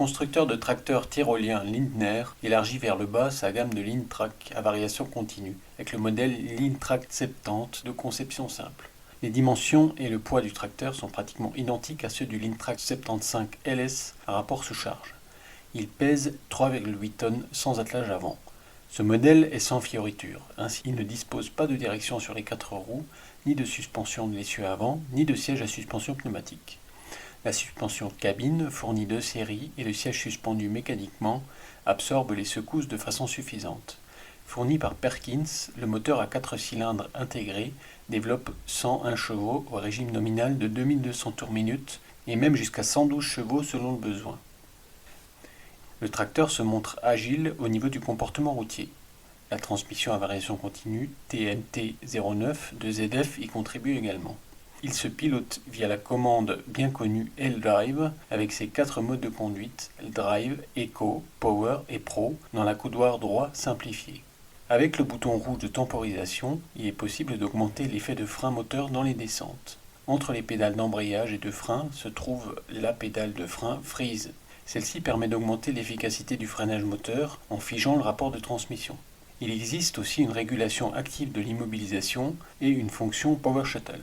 constructeur de tracteurs tyrolien Lindner élargit vers le bas sa gamme de Lintrac à variation continue, avec le modèle Lintrac 70 de conception simple. Les dimensions et le poids du tracteur sont pratiquement identiques à ceux du Lintrac 75 LS à rapport sous charge. Il pèse 3,8 tonnes sans attelage avant. Ce modèle est sans fioriture, ainsi il ne dispose pas de direction sur les 4 roues, ni de suspension de l'essieu avant, ni de siège à suspension pneumatique. La suspension cabine, fournie de série, et le siège suspendu mécaniquement, absorbe les secousses de façon suffisante. Fourni par Perkins, le moteur à 4 cylindres intégrés développe 101 chevaux au régime nominal de 2200 tours minute et même jusqu'à 112 chevaux selon le besoin. Le tracteur se montre agile au niveau du comportement routier. La transmission à variation continue TNT 09 de ZF y contribue également. Il se pilote via la commande bien connue L-Drive avec ses 4 modes de conduite Drive, Eco, Power et Pro dans la coudoir droit simplifié. Avec le bouton rouge de temporisation, il est possible d'augmenter l'effet de frein moteur dans les descentes. Entre les pédales d'embrayage et de frein se trouve la pédale de frein Freeze. Celle-ci permet d'augmenter l'efficacité du freinage moteur en figeant le rapport de transmission. Il existe aussi une régulation active de l'immobilisation et une fonction Power Shuttle.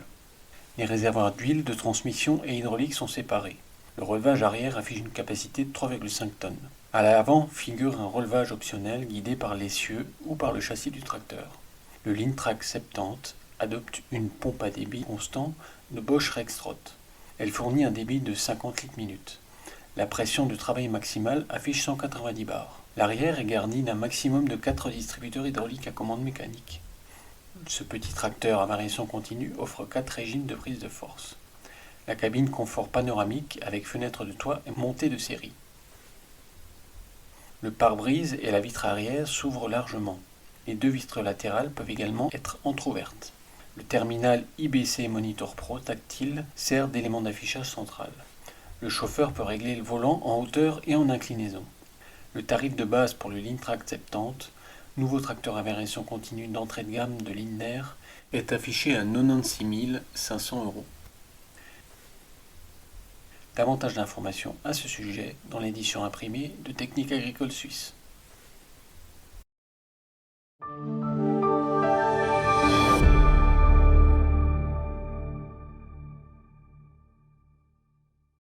Les réservoirs d'huile, de transmission et hydraulique sont séparés. Le relevage arrière affiche une capacité de 3,5 tonnes. À l'avant figure un relevage optionnel guidé par l'essieu ou par le châssis du tracteur. Le Lintrac 70 adopte une pompe à débit constant de Bosch Rexroth. Elle fournit un débit de 50 litres minute. La pression de travail maximale affiche 190 bars. L'arrière est garni d'un maximum de 4 distributeurs hydrauliques à commande mécanique. Ce petit tracteur à variation continue offre 4 régimes de prise de force. La cabine confort panoramique avec fenêtre de toit est montée de série. Le pare-brise et la vitre arrière s'ouvrent largement. Les 2 vitres latérales peuvent également être entrouvertes. Le terminal IBC Monitor Pro tactile sert d'élément d'affichage central. Le chauffeur peut régler le volant en hauteur et en inclinaison. Le tarif de base pour le Lintrac 70, nouveau tracteur à variation continue d'entrée de gamme de Lindner, est affiché à 96 500 €. Davantage d'informations à ce sujet dans l'édition imprimée de Technique Agricole Suisse.